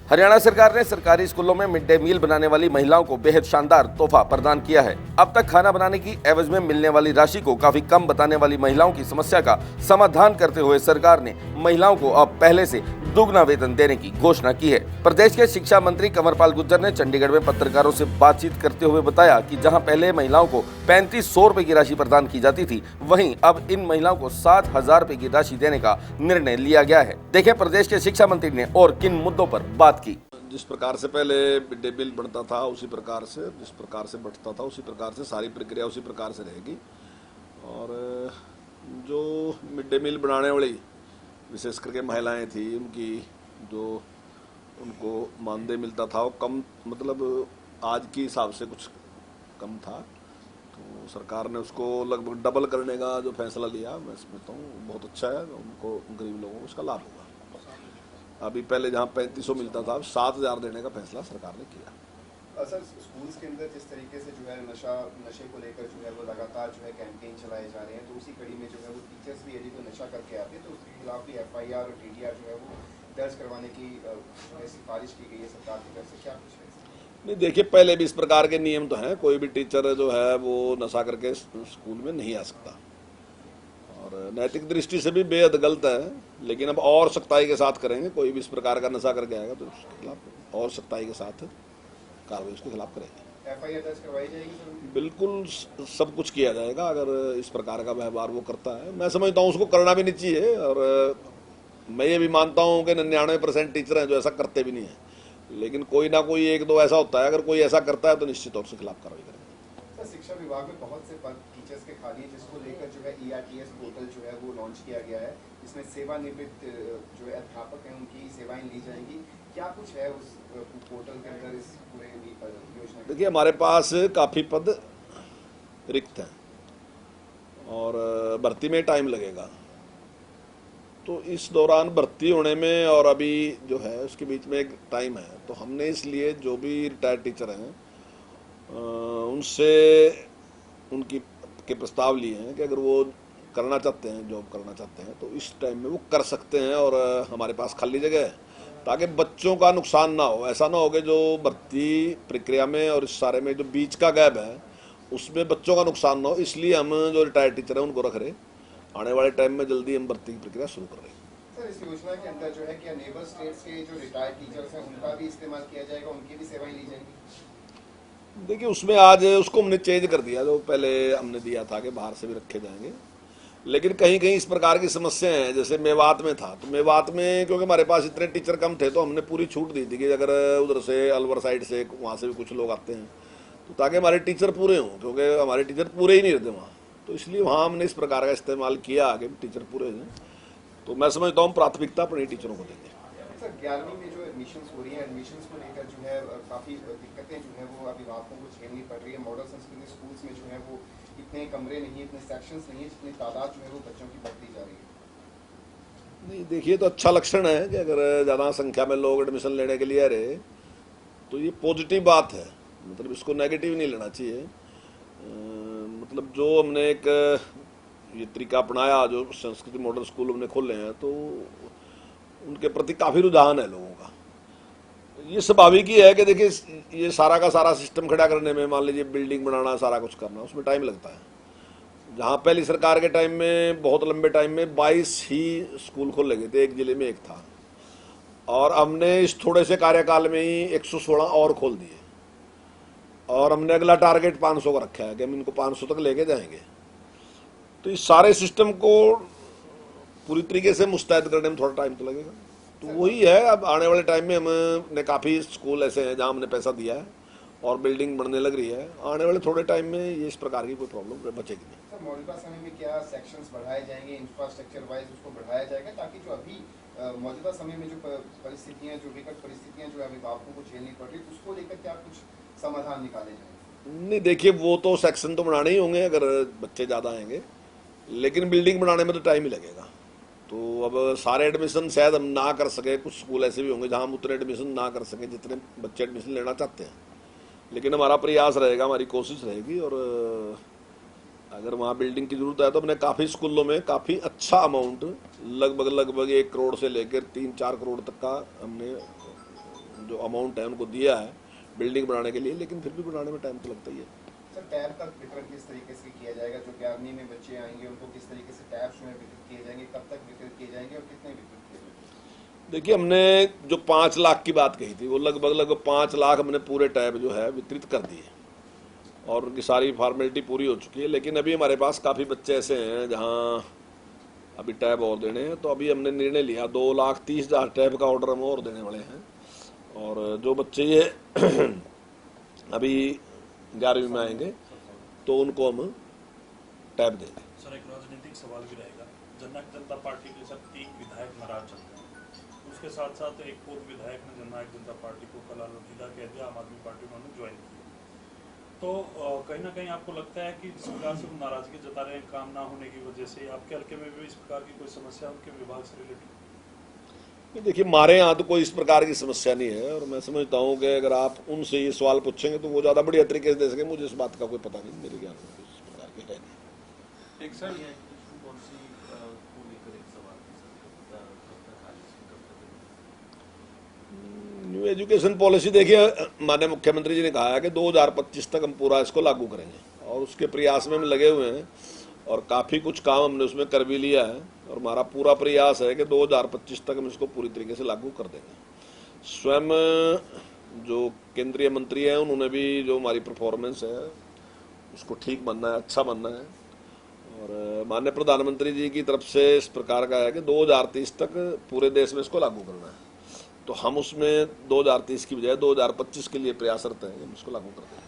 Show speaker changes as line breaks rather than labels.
हरियाणा सरकार ने सरकारी स्कूलों में मिड डे मील बनाने वाली महिलाओं को बेहद शानदार तोहफा प्रदान किया है। अब तक खाना बनाने की एवज में मिलने वाली राशि को काफी कम बताने वाली महिलाओं की समस्या का समाधान करते हुए सरकार ने महिलाओं को अब पहले से दुगना वेतन देने की घोषणा की है। प्रदेश के शिक्षा मंत्री कंवरपाल गुर्जर ने चंडीगढ़ में पत्रकारों से बातचीत करते हुए बताया कि जहां पहले महिलाओं को 3500 रुपए की राशि प्रदान की जाती थी, वहीं अब इन महिलाओं को 7000 रुपए की राशि देने का निर्णय लिया गया है। देखें प्रदेश के शिक्षा मंत्री ने और किन मुद्दों पर बात की।
जिस प्रकार से पहले मिड डे मील बनता था उसी प्रकार से, जिस प्रकार से बढ़ता था उसी प्रकार से सारी प्रक्रिया उसी प्रकार से रहेगी। और जो मिड डे मील बनाने वाली विशेष करके महिलाएं थी, उनकी जो उनको मानदेय मिलता था वो कम, मतलब आज के हिसाब से कुछ कम था, तो सरकार ने उसको लगभग डबल करने का जो फैसला लिया, मैं समझता हूँ बहुत अच्छा है। उनको, गरीब लोगों को उसका लाभ होगा। अभी पहले जहाँ 3500 मिलता था, 7000 देने का फैसला सरकार ने किया।
सर, स्कूल्स के अंदर जिस तरीके से जो है नशे को लेकर जो है वो लगातार जो है कैंपेन चलाए जा रहे हैं, तो उसी कड़ी में जो है वो टीचर्स भी यदि कोई नशा करके आते हैं तो उसके खिलाफ भी FIR और TDR जो है वो दर्ज करवाने की सिफारिश की गई है सरकार की तरफ से। क्या कुछ है?
नहीं, देखिए पहले भी इस प्रकार के नियम तो हैं, कोई भी टीचर जो है वो नशा करके स्कूल में नहीं आ सकता, और नैतिक दृष्टि से भी बेहद गलत है। लेकिन अब और सख्ताई के साथ करेंगे। कोई भी इस प्रकार का नशा करके आएगा तो उसके खिलाफ और सख्ताई के साथ कार्रवाई उसके खिलाफ करेंगे।
FIR दर्ज करवाई जाएगी?
बिल्कुल, सब कुछ किया जाएगा अगर इस प्रकार का व्यवहार वो करता है। मैं समझता हूँ उसको करना भी नहीं चाहिए, और मैं ये भी मानता हूँ कि 99% टीचर हैं जो ऐसा करते भी नहीं है, लेकिन कोई ना कोई एक दो ऐसा होता है। अगर कोई ऐसा करता है तो निश्चित तौर से खिलाफ कार्रवाई करेंगे।
शिक्षा विभाग में बहुत से पद टीचर्स के खाली है, जिसको लेकर जो है ERTS पोर्टल जो है वो लॉन्च किया गया है, जिसमें सेवानिवृत्त जो है अध्यापक हैं उनकी सेवाएं ली जाएंगी। क्या कुछ है उस पोर्टल के अंदर, इस पूरे योजना?
देखिए, हमारे पास काफ़ी पद रिक्त हैं और भर्ती में टाइम लगेगा, तो इस दौरान भर्ती होने में और अभी जो है उसके बीच में एक टाइम है, तो हमने इसलिए जो भी रिटायर्ड टीचर हैं उनसे उनकी के प्रस्ताव लिए हैं कि अगर वो करना चाहते हैं, जॉब करना चाहते हैं, तो इस टाइम में वो कर सकते हैं। और हमारे पास खाली जगह है ताकि बच्चों का नुकसान ना हो। ऐसा ना हो कि जो भर्ती प्रक्रिया में और इस सारे में जो बीच का गैप है उसमें बच्चों का नुकसान ना हो, इसलिए हम जो रिटायर्ड टीचर हैं उनको रख रहे। आने वाले टाइम में जल्दी हम भर्ती की प्रक्रिया शुरू कर रहे हैं।
सर, इस योजना के अंदर जो है क्या नेबर स्टेट्स के जो रिटायर्ड टीचर्स हैं उनका भी इस्तेमाल किया जाएगा, उनकी भी सेवाएं ली जाएंगी?
देखिए, उसमें आज उसको हमने चेंज कर दिया। जो पहले हमने दिया था कि बाहर से भी रखे जाएंगे, लेकिन कहीं कहीं इस प्रकार की समस्याएं हैं। जैसे मेवात में था, तो मेवात में क्योंकि हमारे पास इतने टीचर कम थे तो हमने पूरी छूट दी थी कि अगर उधर से अलवर साइड से वहाँ से भी कुछ लोग आते हैं तो ताकि हमारे टीचर पूरे हों, क्योंकि हमारे टीचर पूरे ही नहीं रहते वहाँ, तो इसलिए वहाँ हमने इस प्रकार का इस्तेमाल किया कि टीचर पूरे हैं। तो मैं समझता हूँ प्राथमिकता अपने टीचरों को देंगे।
सर, 11वीं में जो एडमिशन्स हो रही है, एडमिशन्स को लेकर जो है काफ़ी दिक्कतें जो है वो अभिभावकों को झेलनी पड़ रही है। मॉडल संस्कृति स्कूल्स में जो है वो इतने कमरे नहीं, इतने सेक्शंस नहीं है, जितनी तादाद जो है वो बच्चों की बढ़ती जा रही है।
नहीं, देखिए, तो अच्छा लक्षण है कि अगर ज़्यादा संख्या में लोग एडमिशन लेने के लिए आ रहे तो ये पॉजिटिव बात है, मतलब इसको नेगेटिव नहीं लेना चाहिए। मतलब जो हमने एक ये तरीका अपनाया, जो संस्कृति मॉडल स्कूल हमने खोले हैं, तो उनके प्रति काफ़ी रुझान है लोगों का। ये स्वाभाविक ही है कि देखिए, ये सारा का सारा सिस्टम खड़ा करने में, मान लीजिए बिल्डिंग बनाना, सारा कुछ करना, उसमें टाइम लगता है। जहाँ पहली सरकार के टाइम में बहुत लंबे टाइम में 22 ही स्कूल खोले गए थे, एक जिले में एक था, और हमने इस थोड़े से कार्यकाल में ही 116 और खोल दिए, और हमने अगला टारगेट 500 का रखा है कि हम इनको 500 तक लेके जाएंगे। तो इस सारे सिस्टम को पूरी तरीके से मुस्तैद करने में थोड़ा टाइम तो लगेगा। तो वही है, अब आने वाले टाइम में हमने काफ़ी स्कूल ऐसे हैं जहाँ हमने पैसा दिया है और बिल्डिंग बनने लग रही है। आने वाले थोड़े टाइम में ये इस प्रकार की कोई प्रॉब्लम बचेगी नहीं।
सर, मौजूदा समय में क्या सेक्शंस बढ़ाए जाएंगे, इंफ्रास्ट्रक्चर वाइज उसको बढ़ाया जाएगा, ताकि जो अभी मौजूदा समय में जो परिस्थितियाँ, जो विकट परिस्थितियाँ जो अभिभावकों को झेलनी पड़ रही है, उसको लेकर क्या कुछ समाधान निकाले जाएंगे?
नहीं, देखिए, वो तो सेक्शन तो बनाने ही होंगे अगर बच्चे ज़्यादा आएंगे, लेकिन बिल्डिंग बनाने में तो टाइम ही लगेगा। तो अब सारे एडमिशन शायद हम ना कर सके, कुछ स्कूल ऐसे भी होंगे जहाँ हम उतने एडमिशन ना कर सके जितने बच्चे एडमिशन लेना चाहते हैं, लेकिन हमारा प्रयास रहेगा, हमारी कोशिश रहेगी। और अगर वहाँ बिल्डिंग की ज़रूरत है तो हमने काफ़ी स्कूलों में काफ़ी अच्छा अमाउंट, लगभग 1 करोड़ से लेकर 3-4 करोड़ तक का हमने जो अमाउंट है उनको दिया है बिल्डिंग बनाने के लिए, लेकिन फिर भी बनाने में टाइम तो लगता ही है।
सर टैब का वितरण किस तरीके से किया जाएगा? जो 11वीं में बच्चे आएंगे उनको किस तरीके से टैब जो है वितरित किए जाएंगे, कब तक वितरित किए जाएंगे और कितने वितरित किए जाएंगे?
देखिए, हमने जो 5 लाख की बात कही थी वो लगभग 5 लाख हमने पूरे टैब जो है वितरित कर दिए और उनकी सारी फॉर्मेलिटी पूरी हो चुकी है। लेकिन अभी हमारे पास काफ़ी बच्चे ऐसे हैं जहाँ अभी टैब और देने हैं, तो अभी हमने निर्णय लिया 2,30,000 टैब का ऑर्डर हम और देने वाले हैं। और जो बच्चे ये अभी 11वीं में आएंगे तो उनको हम टैब देंगे।
सर एक राजनीतिक सवाल भी रहेगा, जननायक जनता पार्टी के सर 3 विधायक नाराज चल रहे हैं, उसके साथ साथ एक पूर्व विधायक ने जननायक जनता पार्टी को कल अलविदा कह दिया, आम आदमी पार्टी उन्होंने ज्वाइन की। तो कहीं ना कहीं आपको लगता है कि जिस प्रकार से वो नाराजगी जता रहे हैं काम ना होने की वजह से, आपके हल्के में भी इस प्रकार की कोई समस्या उनके विभाग से रिलेटेड?
देखिए, हमारे यहाँ तो कोई इस प्रकार की समस्या नहीं है और मैं समझता हूँ कि अगर आप उनसे ये सवाल पूछेंगे तो वो ज़्यादा बढ़िया तरीके से दे सकें। मुझे इस बात का कोई पता नहीं, मेरे ज्ञान में इस प्रकार की है नहीं।
एक सर ये पॉलिसी को लेकर एक सवाल है सर,
न्यू एजुकेशन पॉलिसी, देखिए माननीय मुख्यमंत्री जी ने कहा है कि 2025 तक हम पूरा इसको लागू करेंगे और उसके प्रयास में हम लगे हुए हैं और काफ़ी कुछ काम हमने उसमें कर भी लिया है और हमारा पूरा प्रयास है कि 2025 तक हम इसको पूरी तरीके से लागू कर देंगे। स्वयं जो केंद्रीय मंत्री हैं उन्होंने भी जो हमारी परफॉर्मेंस है उसको ठीक मानना है, अच्छा मानना है और माननीय प्रधानमंत्री जी की तरफ से इस प्रकार का है कि 2030 तक पूरे देश में इसको लागू करना है। तो हम उसमें 2030 की बजाय 2025 के लिए प्रयासरत हैं, हम इसको लागू कर देंगे।